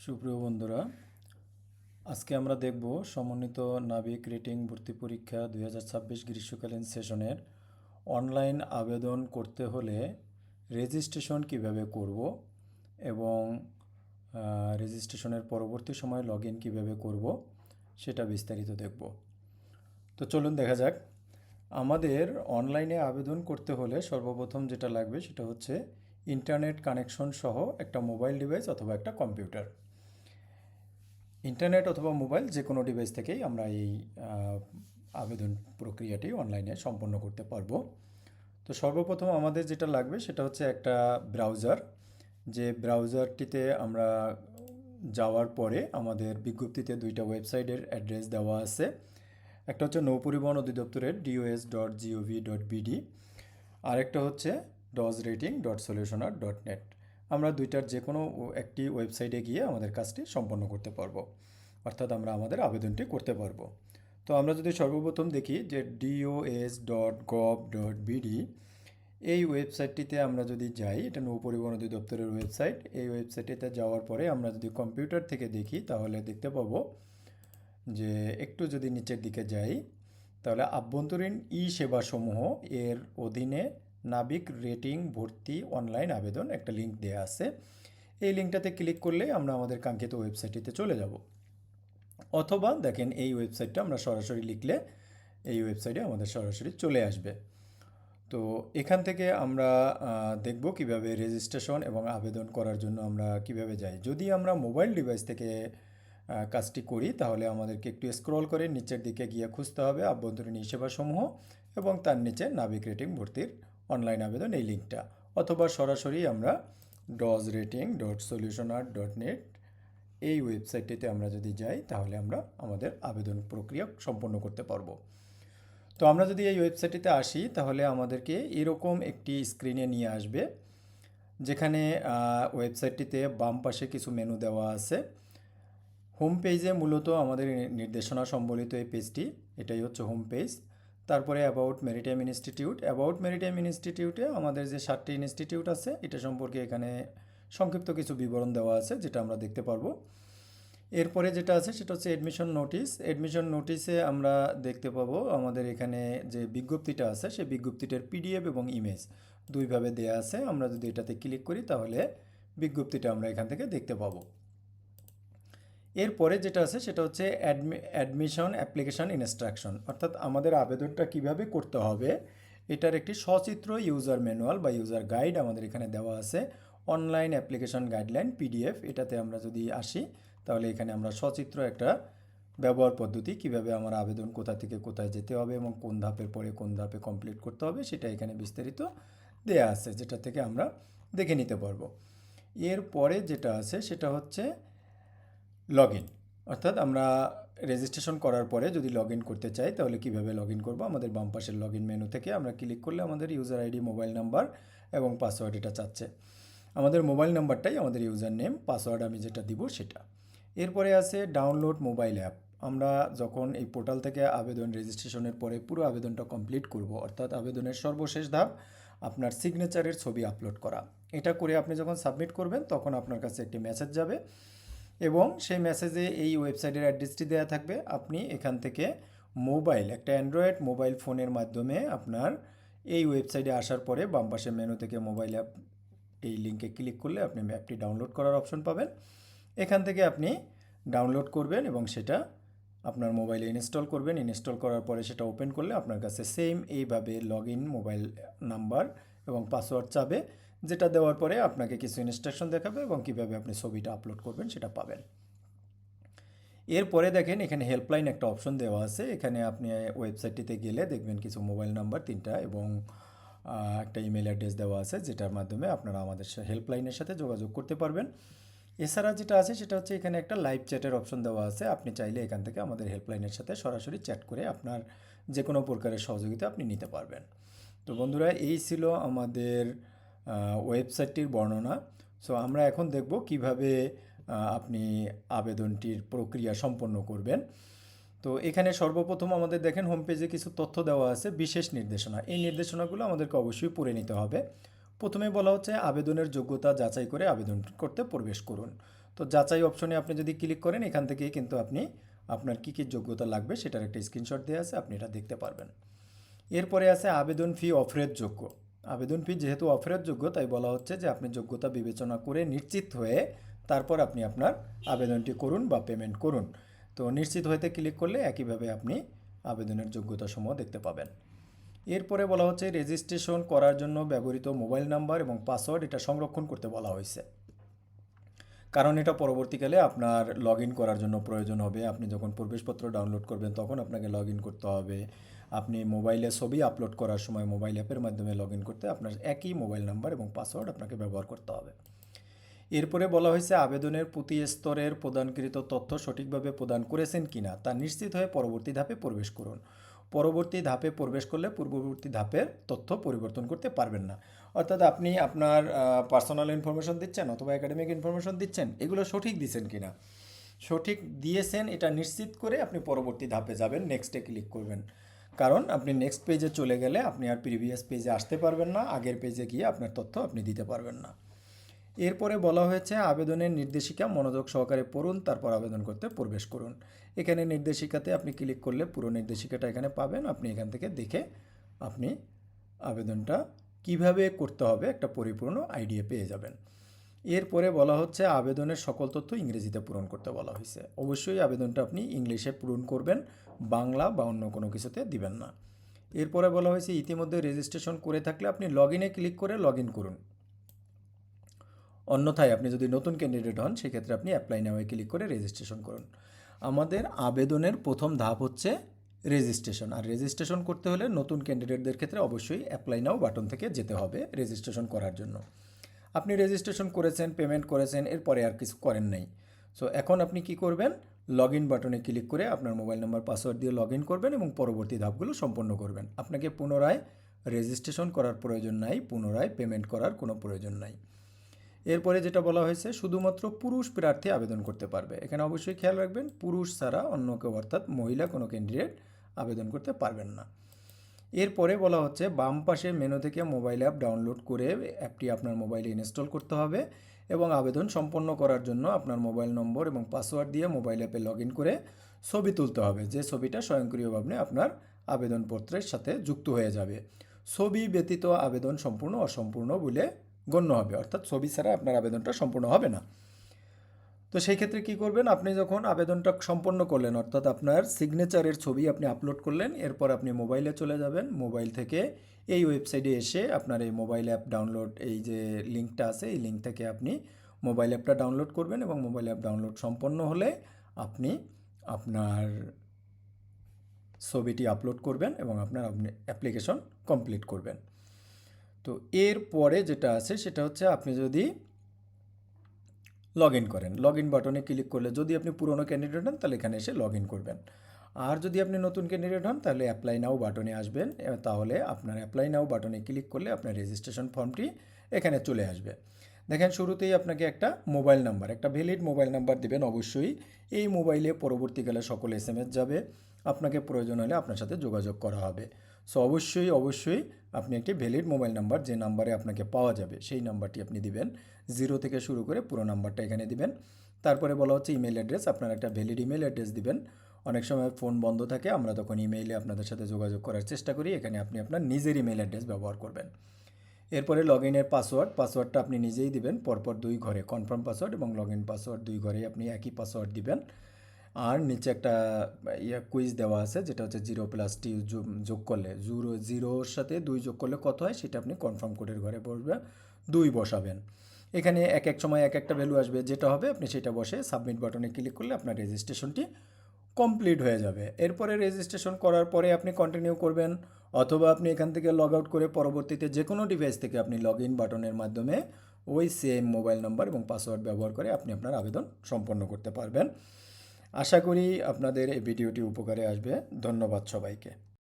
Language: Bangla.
সুপ্রিয় বন্ধুরা, আজকে আমরা দেখব সমন্বিত নাবিক রেটিং ভর্তি পরীক্ষা 2026 গ্রীষ্মকালীন সেশনের অনলাইন আবেদন করতে হলে রেজিস্ট্রেশন কিভাবে করব এবং রেজিস্ট্রেশনের পরবর্তী সময় লগ ইন কীভাবে করব সেটা বিস্তারিত দেখব। তো চলুন দেখা যাক। আমাদের অনলাইনে আবেদন করতে হলে সর্বপ্রথম যেটা লাগবে সেটা হচ্ছে ইন্টারনেট কানেকশন সহ একটা মোবাইল ডিভাইস অথবা একটা কম্পিউটার। ইন্টারনেট অথবা মোবাইল যে কোনো ডিভাইস থেকেই আমরা এই আবেদন প্রক্রিয়াটি অনলাইনে সম্পন্ন করতে পারবো। তো সর্বপ্রথম আমাদের যেটা লাগবে সেটা হচ্ছে একটা ব্রাউজার। যে ব্রাউজারটিতে আমরা যাওয়ার পরে আমাদের বিজ্ঞপ্তিতে দুইটা ওয়েবসাইটের অ্যাড্রেস দেওয়া আছে। একটা হচ্ছে নৌপরিবহন অধিদপ্তরের dos.gov.bd, আরেকটা হচ্ছে dosrating.solutioner.net। আমরা দুইটার যে কোনো একটি ওয়েবসাইটে গিয়ে আমাদের কাজটি সম্পন্ন করতে পারবো, অর্থাৎ আমরা আমাদের আবেদনটি করতে পারবো। তো আমরা যদি সর্বপ্রথম দেখি যে dos.gov.bd, এই ওয়েবসাইটটিতে আমরা যদি যাই, এটা নৌপরিবহন অধিদপ্তরের ওয়েবসাইট। এই ওয়েবসাইটটিতে যাওয়ার পরে আমরা যদি কম্পিউটার থেকে দেখি তাহলে দেখতে পাবো যে একটু যদি নিচের দিকে যাই তাহলে আভ্যন্তরীণ ই সেবাসমূহ এর অধীনে নাবিক রেটিং ভর্তি অনলাইন আবেদন একটা লিঙ্ক দেওয়া আছে। এই লিঙ্কটাতে ক্লিক করলে আমরা আমাদের কাঙ্ক্ষিত ওয়েবসাইটটিতে চলে যাব, অথবা দেখেন এই ওয়েবসাইটটা আমরা সরাসরি লিখলে এই ওয়েবসাইটে আমাদের সরাসরি চলে আসবে। তো এখান থেকে আমরা দেখব কিভাবে রেজিস্ট্রেশন এবং আবেদন করার জন্য আমরা কিভাবে যাই। যদি আমরা মোবাইল ডিভাইস থেকে কাজটি করি তাহলে আমাদেরকে একটু স্ক্রল করে নিচের দিকে গিয়ে খুঁজতে হবে আভ্যন্তরীণ সেবাসমূহ এবং তার নিচে নাবিক রেটিং ভর্তির অনলাইন আবেদন এই লিঙ্কটা, অথবা সরাসরি আমরা dosrating.solutioner.net এই ওয়েবসাইটটিতে আমরা যদি যাই তাহলে আমরা আমাদের আবেদন প্রক্রিয়া সম্পন্ন করতে পারবো। তো আমরা যদি এই ওয়েবসাইটটিতে আসি তাহলে আমাদেরকে এরকম একটি স্ক্রিনে নিয়ে আসবে, যেখানে ওয়েবসাইটটিতে বাম পাশে কিছু মেনু দেওয়া আছে। হোম পেজে মূলত আমাদের নির্দেশনা সম্বলিত এই পেজটি, এটাই হচ্ছে হোম পেজ। তারপরে about maritime institute. About maritime ইনস্টিটিউটে আমাদের যে 7টি ইনস্টিটিউট আছে এটা সম্পর্কে এখানে সংক্ষিপ্ত কিছু বিবরণ দেওয়া আছে, যেটা আমরা দেখতে পারবো। এরপরে যেটা আছে সেটা হচ্ছে অ্যাডমিশন নোটিশ। অ্যাডমিশন নোটিশে আমরা দেখতে পাবো আমাদের এখানে যে বিজ্ঞপ্তিটা আছে সেই বিজ্ঞপ্তিটার পিডিএফ এবং ইমেজ দুইভাবে দেয়া আছে। আমরা যদি এটাতে ক্লিক করি তাহলে বিজ্ঞপ্তিটা আমরা এখান থেকে দেখতে পাবো। এরপরে যেটা আছে সেটা হচ্ছে অ্যাডমিশন অ্যাপ্লিকেশন ইনস্ট্রাকশন, অর্থাৎ আমাদের আবেদনটা কিভাবে করতে হবে এটার একটি সচিত্র ইউজার ম্যানুয়াল বা ইউজার গাইড আমাদের এখানে দেওয়া আছে। অনলাইন অ্যাপ্লিকেশন গাইডলাইন পিডিএফ, এটাতে আমরা যদি আসি তাহলে এখানে আমরা সচিত্র একটা ব্যবহার পদ্ধতি, কিভাবে আমার আবেদন কোথা থেকে কোথায় যেতে হবে এবং কোন ধাপের পরে কোন ধাপে কমপ্লিট করতে হবে সেটা এখানে বিস্তারিত দেয়া আছে, যেটা থেকে আমরা দেখে নিতে পারবো। এরপরে যেটা আছে সেটা হচ্ছে লগ ইন, অর্থাৎ আমরা রেজিস্ট্রেশন করার পরে যদি লগ ইন করতে চাই তাহলে কিভাবে লগ ইন করবো। আমাদের বাম পাশের লগ ইন মেনু থেকে আমরা ক্লিক করলে আমাদের ইউজার আইডি, মোবাইল নাম্বার এবং পাসওয়ার্ড এটা চাচ্ছে। আমাদের মোবাইল নাম্বারটাই আমাদের ইউজার নেম, পাসওয়ার্ড আমি যেটা দিব সেটা। এরপরে আছে ডাউনলোড মোবাইল অ্যাপ। আমরা যখন এই পোর্টাল থেকে আবেদন রেজিস্ট্রেশনের পরে পুরো আবেদনটা কমপ্লিট করব, অর্থাৎ আবেদনের সর্বশেষ ধাপ আপনার সিগনেচারের ছবি আপলোড করা। এটা করে আপনি যখন সাবমিট করবেন তখন আপনার কাছে একটি মেসেজ যাবে এবং সেই মেসেজে এই ওয়েবসাইটের অ্যাড্রেসটি দেওয়া থাকবে। আপনি এখান থেকে মোবাইল, একটা অ্যান্ড্রয়েড মোবাইল ফোনের মাধ্যমে আপনার এই ওয়েবসাইটে আসার পরে বাম পাশে মেনু থেকে মোবাইল অ্যাপ, এই লিঙ্কে ক্লিক করলে আপনি অ্যাপটি ডাউনলোড করার অপশন পাবেন। এখান থেকে আপনি ডাউনলোড করবেন এবং সেটা আপনার মোবাইলে ইনস্টল করবেন। ইনস্টল করার পরে সেটা ওপেন করলে আপনার কাছে সেম এইভাবে লগ ইন মোবাইল নাম্বার এবং পাসওয়ার্ড চাবে, যেটা দেওয়ার পরে আপনাকে কিছু ইনস্ট্রাকশন দেখাবে এবং কীভাবে আপনি ছবিটা আপলোড করবেন সেটা পাবেন। এরপরে দেখেন এখানে হেল্পলাইন একটা অপশন দেওয়া আছে। এখানে আপনি ওয়েবসাইটটিতে গেলে দেখবেন কিছু মোবাইল নাম্বার 3টা এবং একটা ইমেল অ্যাড্রেস দেওয়া আছে, যেটার মাধ্যমে আপনারা আমাদের হেল্পলাইনের সাথে যোগাযোগ করতে পারবেন। এছাড়া যেটা আছে সেটা হচ্ছে এখানে একটা লাইভ চ্যাটের অপশন দেওয়া আছে। আপনি চাইলে এখান থেকে আমাদের হেল্পলাইনের সাথে সরাসরি চ্যাট করে আপনার যে কোনো প্রকারের সহযোগিতা আপনি নিতে পারবেন। তো বন্ধুরা, এই ছিল আমাদের ওয়েবসাইটটির বর্ণনা। সো আমরা এখন দেখব কিভাবে আপনি আবেদনটির প্রক্রিয়া সম্পন্ন করবেন। তো এখানে সর্বপ্রথম আমাদের দেখেন হোম পেজে কিছু তথ্য দেওয়া আছে, বিশেষ নির্দেশনা। এই নির্দেশনাগুলো আমাদেরকে অবশ্যই পড়ে নিতে হবে। প্রথমে বলা হচ্ছে আবেদনের যোগ্যতা যাচাই করে আবেদন করতে প্রবেশ করুন। তো যাচাই অপশনে আপনি যদি ক্লিক করেন এখান থেকেই কিন্তু আপনি আপনার কী কী যোগ্যতা লাগবে সেটার একটা স্ক্রিনশট দেওয়া আছে, আপনি এটা দেখতে পারবেন। এরপরে আছে আবেদন ফি অফারের যোগ্য। আবেদন ফি যেহেতু অফারের যোগ্য তাই বলা হচ্ছে যে আপনি যোগ্যতা বিবেচনা করে নিশ্চিত হয়ে তারপর আপনি আপনার আবেদনটি করুন বা পেমেন্ট করুন। তো নিশ্চিত হইতে ক্লিক করলে একইভাবে আপনি আবেদনের যোগ্যতাসমূহ দেখতে পাবেন। এরপরে বলা হচ্ছে রেজিস্ট্রেশন করার জন্য ব্যবহৃত মোবাইল নাম্বার এবং পাসওয়ার্ড এটা সংরক্ষণ করতে বলা হয়েছে, কারণ এটা পরবর্তীকালে আপনার লগ ইন করার জন্য প্রয়োজন হবে। আপনি যখন প্রবেশপত্র ডাউনলোড করবেন তখন আপনাকে লগ ইন করতে হবে। আপনি মোবাইলে ছবি আপলোড করার সময় মোবাইল অ্যাপের মাধ্যমে লগ ইন করতে আপনার একই মোবাইল নাম্বার এবং পাসওয়ার্ড আপনাকে ব্যবহার করতে হবে। এরপরে বলা হয়েছে আবেদনের প্রতি স্তরের প্রদানকৃত তথ্য সঠিকভাবে প্রদান করেছেন কিনা তা নিশ্চিত হয়ে পরবর্তী ধাপে প্রবেশ করুন। পরবর্তী ধাপে প্রবেশ করলে পূর্ববর্তী ধাপের তথ্য পরিবর্তন করতে পারবেন না। অর্থাৎ আপনি আপনার পার্সোনাল ইনফরমেশন দিচ্ছেন অথবা একাডেমিক ইনফরমেশন দিচ্ছেন, এগুলো সঠিক দিচ্ছেন কিনা, সঠিক দিয়েছেন এটা নিশ্চিত করে আপনি পরবর্তী ধাপে যাবেন, নেক্সটে ক্লিক করবেন। কারণ আপনি নেক্সট পেজে চলে গেলে আপনি আর প্রিভিয়াস পেজে আসতে পারবেন না, আগের পেজে গিয়ে আপনার তথ্য আপনি দিতে পারবেন না। এরপরে বলা হয়েছে আবেদনের নির্দেশিকা মনোযোগ সহকারে পড়ুন, তারপর আবেদন করতে প্রবেশ করুন। এখানে নির্দেশিকাতে আপনি ক্লিক করলে পুরো নির্দেশিকাটা এখানে পাবেন, আপনি এখান থেকে দেখে আপনি আবেদনটা কিভাবে করতে হবে একটা পরিপূর্ণ আইডিয়া পেয়ে যাবেন। এরপরে বলা হচ্ছে আবেদনের সকল তথ্য ইংরেজিতে পূরণ করতে বলা হয়েছে। অবশ্যই আবেদনটা আপনি ইংলিশে পূরণ করবেন, বাংলা বা অন্য কোনো কিছুতে দিবেন না। এরপরে বলা হয়েছে ইতিমধ্যে রেজিস্ট্রেশন করে থাকলে আপনি লগ ইনে ক্লিক করে লগ ইন করুন। অন্যথায় আপনি যদি নতুন ক্যান্ডিডেট হন সেক্ষেত্রে আপনি অ্যাপ্লাই নাও ক্লিক করে রেজিস্ট্রেশন করুন। আমাদের আবেদনের প্রথম ধাপ হচ্ছে রেজিস্ট্রেশন, আর রেজিস্ট্রেশন করতে হলে নতুন ক্যান্ডিডেটদের ক্ষেত্রে অবশ্যই অ্যাপ্লাই নাও বাটন থেকে যেতে হবে রেজিস্ট্রেশন করার জন্য। আপনি রেজিস্ট্রেশন করেছেন, পেমেন্ট করেছেন, এরপরে আর কিছু করেন নাই। সো এখন আপনি কি করবেন, লগ ইন বাটনে ক্লিক করে আপনার মোবাইল নাম্বার পাসওয়ার্ড দিয়ে লগ ইন করবেন এবং পরবর্তী ধাপগুলো সম্পন্ন করবেন। আপনাকে পুনরায় রেজিস্ট্রেশন করার প্রয়োজন নাই, পুনরায় পেমেন্ট করার কোনো প্রয়োজন নাই। এরপরে যেটা বলা হয়েছে শুধুমাত্র পুরুষ প্রার্থী আবেদন করতে পারবে। এখানে অবশ্যই খেয়াল রাখবেন পুরুষ ছাড়া অন্য কেউ অর্থাৎ মহিলা কোনো ক্যান্ডিডেট আবেদন করতে পারবেন না। এরপরে বলা হচ্ছে বাম পাশে মেনু থেকে মোবাইল অ্যাপ ডাউনলোড করে অ্যাপটি আপনার মোবাইলে ইনস্টল করতে হবে এবং আবেদন সম্পন্ন করার জন্য আপনার মোবাইল নম্বর এবং পাসওয়ার্ড দিয়ে মোবাইল অ্যাপে লগ ইন করে ছবি তুলতে হবে, যে ছবিটা স্বয়ংক্রিয়ভাবে আপনার আবেদনপত্রের সাথে যুক্ত হয়ে যাবে। ছবি ব্যতীত আবেদন সম্পূর্ণ অসম্পূর্ণ বলে গণ্য হবে, অর্থাৎ ছবি ছাড়া আপনার আবেদনটা সম্পূর্ণ হবে না। তো সেই ক্ষেত্রে কী করবেন, আপনি যখন আবেদনটা সম্পন্ন করলেন অর্থাৎ আপনার সিগনেচারের ছবি আপনি আপলোড করলেন, এরপর আপনি মোবাইলে চলে যাবেন। মোবাইল থেকে এই ওয়েবসাইটে এসে আপনার এই মোবাইল অ্যাপ ডাউনলোড এই যে লিঙ্কটা আছে এই লিঙ্ক থেকে আপনি মোবাইল অ্যাপটা ডাউনলোড করবেন এবং মোবাইল অ্যাপ ডাউনলোড সম্পন্ন হলে আপনি আপনার ছবিটি আপলোড করবেন এবং আপনার অ্যাপ্লিকেশন কমপ্লিট করবেন। তো এরপরে যেটা আছে সেটা হচ্ছে আপনি যদি লগ ইন করেন, লগ ইন বাটনে ক্লিক করলে যদি আপনি পুরনো ক্যান্ডিডেট হন তাহলে এখানে এসে লগ ইন করবেন, আর যদি আপনি নতুন ক্যান্ডিডেট হন তাহলে অ্যাপ্লাই নাও বাটনে আসবেন। তাহলে আপনার অ্যাপ্লাই নাও বাটনে ক্লিক করলে আপনার রেজিস্ট্রেশন ফর্মটি এখানে চলে আসবে। দেখেন শুরুতেই আপনাকে একটা মোবাইল নাম্বার, একটা ভ্যালিড মোবাইল নাম্বার দিবেন অবশ্যই। এই মোবাইলে পরবর্তীকালে সকল SMS যাবে, আপনাকে প্রয়োজন হলে আপনার সাথে যোগাযোগ করা হবে। সো অবশ্যই আপনি একটি ভ্যালিড মোবাইল নাম্বার, যে নাম্বারে আপনাকে পাওয়া যাবে সেই নাম্বারটি আপনি দিবেন। 0 থেকে শুরু করে পুরো নাম্বারটা এখানে দিবেন। তারপরে বলা হচ্ছে ইমেল অ্যাড্রেস, আপনার একটা ভ্যালিড ইমেল অ্যাড্রেস দিবেন। অনেক সময় ফোন বন্ধ থাকে, আমরা তখন ইমেইলে আপনাদের সাথে যোগাযোগ করার চেষ্টা করি, এখানে আপনি আপনার নিজের ইমেল অ্যাড্রেস ব্যবহার করবেন। এরপরে লগ ইনের পাসওয়ার্ডটা আপনি নিজেই দিবেন, পরপর 2 ঘরে কনফার্ম পাসওয়ার্ড এবং লগ ইন পাসওয়ার্ড 2 ঘরেই আপনি একই পাসওয়ার্ড দিবেন। আর নিচে একটা কুইজ দেওয়া আছে যেটা হচ্ছে 0+T যোগ করলে 0-0-র সাথে 2 যোগ করলে কত হয় সেটা আপনি কনফার্ম কোডের ঘরে বসবে 2 বসাবেন। এখানে এক সময় একটা ভ্যালু আসবে, যেটা হবে আপনি সেটা বসে সাবমিট বাটনে ক্লিক করলে আপনার রেজিস্ট্রেশনটি কমপ্লিট হয়ে যাবে। এরপরে রেজিস্ট্রেশন করার পরে আপনি কন্টিনিউ করবেন, অথবা আপনি এখান থেকে লগ আউট করে পরবর্তীতে যে কোনো ডিভাইস থেকে আপনি লগ ইন বাটনের মাধ্যমে ওই সেম মোবাইল নাম্বার এবং পাসওয়ার্ড ব্যবহার করে আপনি আপনার আবেদন সম্পন্ন করতে পারবেন। আশা করি আপনাদের এই ভিডিওটি উপকারে আসবে। ধন্যবাদ সবাইকে।